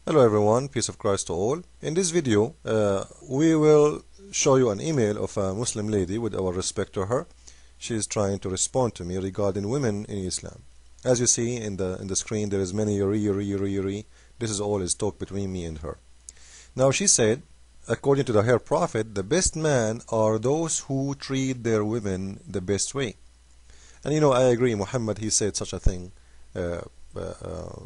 Hello everyone, peace of Christ to all. In this video, we will show you an email of a Muslim lady. With our respect to her, she is trying to respond to me regarding women in Islam. As you see in the screen, there is many yuri. This is all is talk between me and her. Now she said, according to the her prophet, the best men are those who treat their women the best way. And I agree. Muhammad, he said such a thing.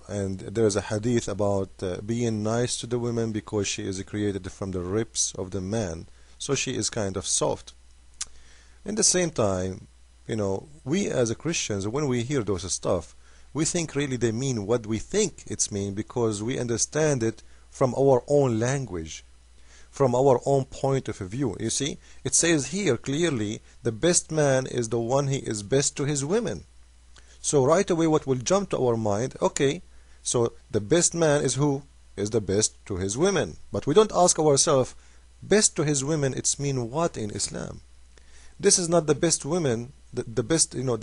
And there is a hadith about being nice to the women because she is created from the ribs of the man, so she is kind of soft. In the same time, we as Christians, when we hear those stuff, we think really they mean what we think it's mean because we understand it from our own language, from our own point of view. You see, it says here clearly, the best man is the one he is best to his women. So right away what will jump to our mind, okay, so the best man is who? Is the best to his women. But we don't ask ourselves, best to his women, it's mean what in Islam? This is not the best women, the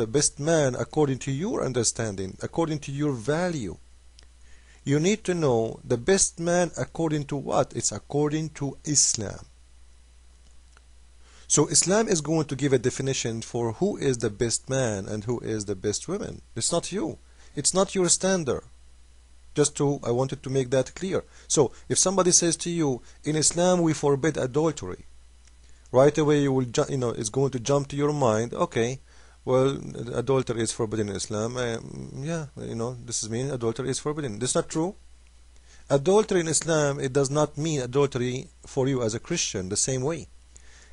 best man according to your understanding, according to your value. You need to know the best man according to what? It's according to Islam. So Islam is going to give a definition for who is the best man and who is the best woman. It's not you. It's not your standard. I wanted to make that clear. So if somebody says to you, in Islam we forbid adultery, right away you will, it's going to jump to your mind, okay, well, adultery is forbidden in Islam. This is mean adultery is forbidden. That's not true. Adultery in Islam, it does not mean adultery for you as a Christian the same way.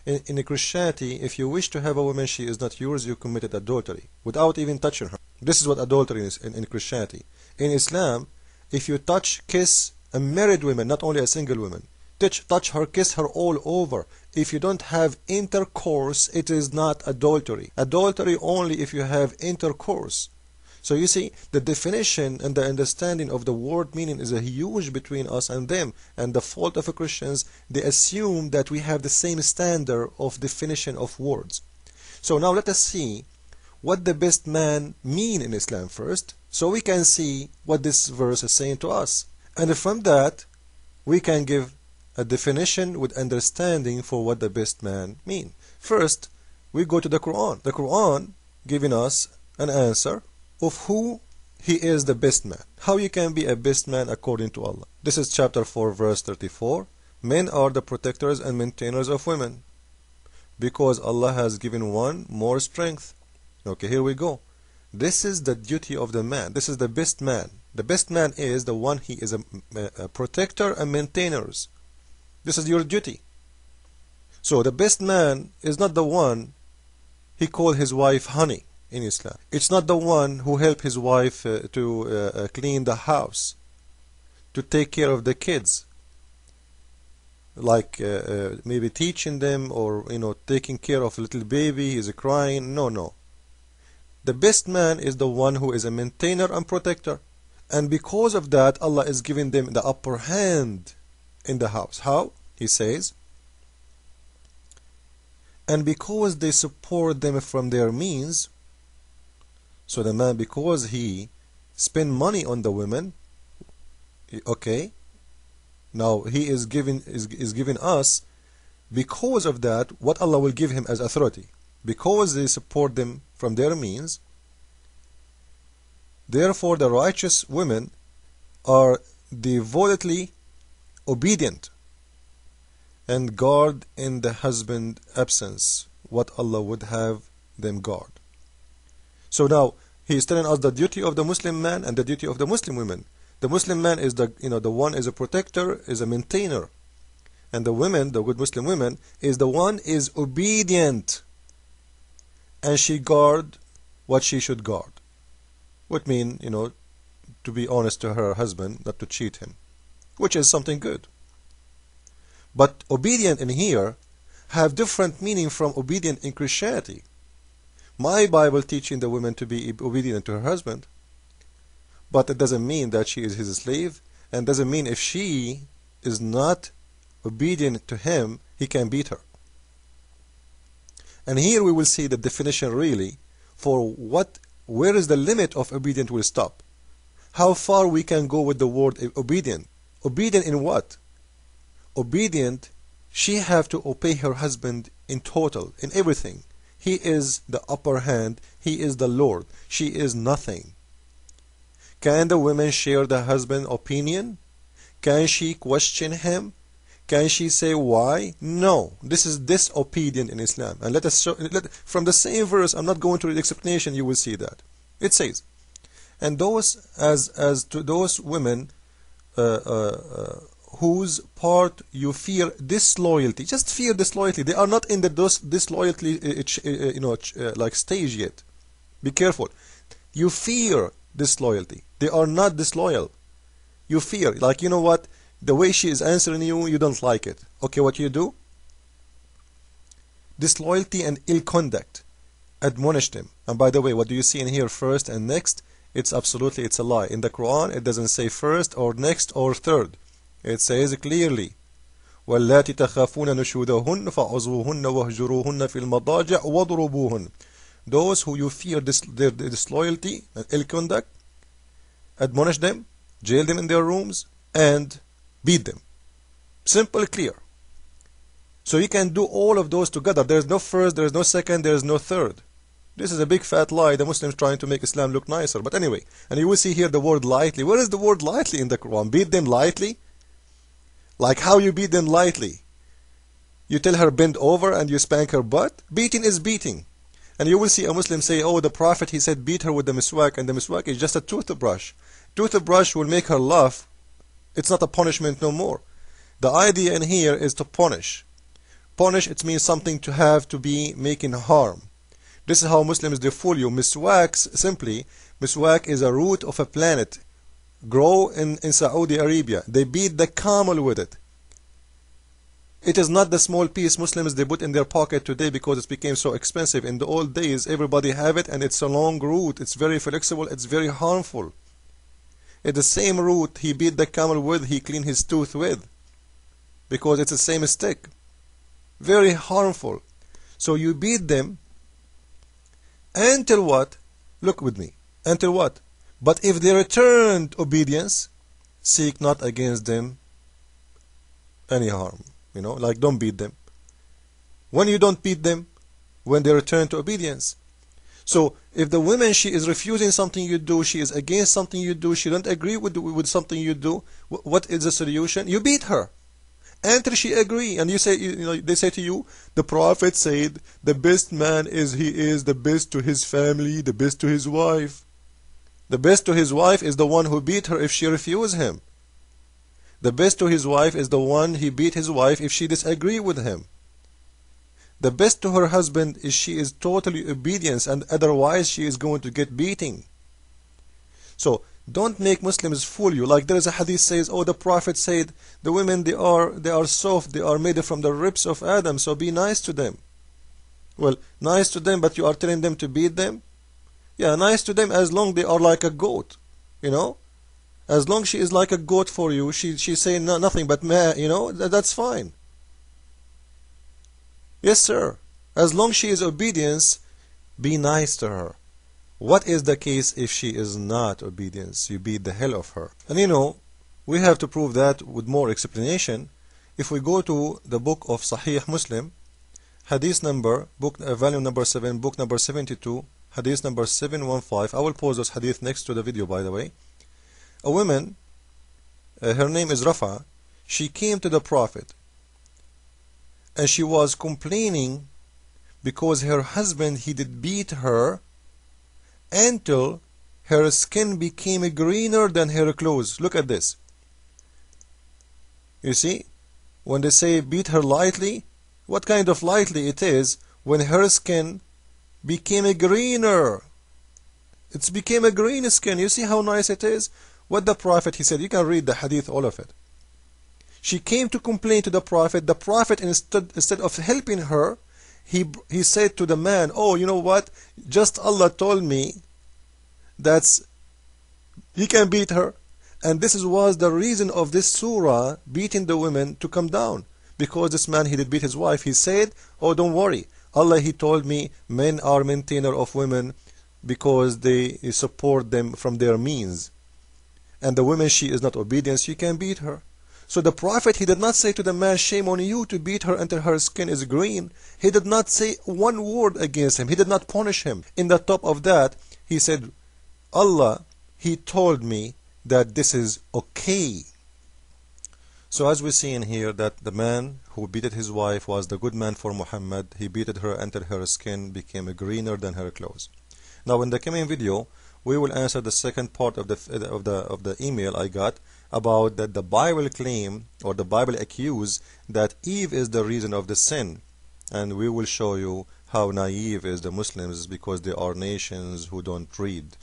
In Christianity, if you wish to have a woman, she is not yours, you committed adultery without even touching her. This is what adultery is in Christianity. In Islam, if you touch, kiss a married woman, not only a single woman, touch her, kiss her all over. If you don't have intercourse, it is not adultery. Adultery only if you have intercourse. So you see, the definition and the understanding of the word meaning is a huge between us and them. And the fault of Christians, they assume that we have the same standard of definition of words. So now let us see what the best man mean in Islam first, so we can see what this verse is saying to us. And from that, we can give a definition with understanding for what the best man mean. First, we go to the Quran. The Quran giving us an answer of who he is the best man. How you can be a best man according to Allah. This is chapter 4 verse 34. Men are the protectors and maintainers of women, because Allah has given one more strength. Okay, here we go. This is the duty of the man. This is the best man. The best man is the one he is a protector and maintainers. This is your duty. So the best man is not the one he called his wife honey in Islam. It's not the one who helped his wife to clean the house, to take care of the kids, like maybe teaching them or taking care of a little baby, he's crying. No. The best man is the one who is a maintainer and protector, and because of that Allah is giving them the upper hand in the house. How? He says, and because they support them from their means. So the man, because he spend money on the women, okay, now he is giving us, because of that, what Allah will give him as authority, because they support them from their means. Therefore the righteous women are devotedly obedient and guard in the husband absence what Allah would have them guard. So now he is telling us the duty of the Muslim man and the duty of the Muslim women. The Muslim man is the one is a protector, is a maintainer, and the women, the good Muslim women, is the one is obedient, and she guard what she should guard. Would mean to be honest to her husband, not to cheat him, which is something good. But obedient in here have different meaning from obedient in Christianity. My Bible teaching the woman to be obedient to her husband, but it doesn't mean that she is his slave, and doesn't mean if she is not obedient to him, he can beat her. And here we will see the definition really for where is the limit of obedient will stop. How far we can go with the word obedient. Obedient in what? Obedient, she have to obey her husband in total, in everything. He is the upper hand, he is the Lord, she is nothing. Can the woman share the husband's opinion? Can she question him? Can she say why? No. This is disobedient in Islam. And let us show, from the same verse, I'm not going to read the explanation, you will see that. It says, and those as to those women whose part you fear disloyalty, just fear disloyalty. They are not in the disloyalty like stage yet. Be careful. You fear disloyalty. They are not disloyal. You fear, like, you know what, the way she is answering you, you don't like it. Okay, what you do? Disloyalty and ill conduct. Admonish them. And by the way, what do you see in here, first and next? It's a lie. In the Quran, it doesn't say first or next or third. It says clearly, وَاللَّاتِ تَخَافُونَ نُشُوذَهُنَّ فَعُظُوهُنَّ وَهْجُرُوهُنَّ فِي الْمَضَاجِعِ وَاضْرُبُوهُنَّ. Those who you fear their disloyalty and ill conduct, admonish them, jail them in their rooms, and beat them. Simple, clear. So you can do all of those together. There is no first, there is no second, there is no third. This is a big fat lie. The Muslims trying to make Islam look nicer. But anyway, and you will see here the word lightly. Where is the word lightly in the Quran? Beat them lightly? Like how you beat them lightly? You tell her bend over and you spank her butt? Beating is beating. And you will see a Muslim say, oh, the Prophet, he said beat her with the miswak, and the miswak is just a toothbrush. Toothbrush will make her laugh. It's not a punishment no more. The idea in here is to punish. Punish, it means something to have to be making harm. This is how Muslims, they fool you. Miswaks, simply, miswak is a root of a plant, grow in Saudi Arabia. They beat the camel with it. It is not the small piece Muslims they put in their pocket today because it became so expensive. In the old days, everybody have it, and it's a long root. It's very flexible. It's very harmful. It's the same root he beat the camel with, he cleaned his tooth with, because it's the same stick. Very harmful. So you beat them until what? Look with me. Until what? But if they returned obedience, seek not against them any harm. You know, like, don't beat them. When you don't beat them, when they return to obedience. So if the woman, she is refusing something you do, she is against something you do, she don't agree with something you do, what is the solution? You beat her until she agree. And you say, they say to you, the Prophet said the best man is he is the best to his family, the best to his wife. The best to his wife is the one who beat her if she refuses him. The best to his wife is the one he beat his wife if she disagree with him. The best to her husband is she is totally obedient, and otherwise she is going to get beating. So don't make Muslims fool you. Like there is a hadith says, oh, the Prophet said the women, they are soft, they are made from the ribs of Adam, so be nice to them. Well, nice to them, but you are telling them to beat them? Yeah, nice to them as long they are like a goat, you know. As long she is like a goat for you, she's saying nothing but meh, you know, that's fine. Yes, sir. As long she is obedience, be nice to her. What is the case if she is not obedience? You beat the hell of her. And you know, we have to prove that with more explanation. If we go to the book of Sahih Muslim, hadith number, volume number 7, book number 72, hadith number 715. I will pause this hadith next to the video, by the way. A woman, her name is Rafa, she came to the Prophet and she was complaining because her husband, he did beat her until her skin became greener than her clothes. Look at this. You see, when they say beat her lightly, what kind of lightly it is when her skin became greener. It became a green skin. You see how nice it is? What the Prophet, he said, you can read the hadith, all of it. She came to complain to the Prophet. The Prophet, instead of helping her, he said to the man, oh, you know what? Just Allah told me that he can beat her. And this was the reason of this surah beating the women to come down. Because this man, he did beat his wife. He said, oh, don't worry. Allah, he told me men are maintainer of women because they support them from their means. And the woman, she is not obedient, you can beat her. So the Prophet, he did not say to the man, shame on you to beat her until her skin is green. He did not say one word against him. He did not punish him. In the top of that, he said, Allah, he told me that this is okay. So as we see in here that the man who beated his wife was the good man for Muhammad. He beated her until her skin became greener than her clothes. Now in the coming video, we will answer the second part of the email I got about that the Bible claim, or the Bible accuse, that Eve is the reason of the sin, and we will show you how naive is the Muslims because they are nations who don't read.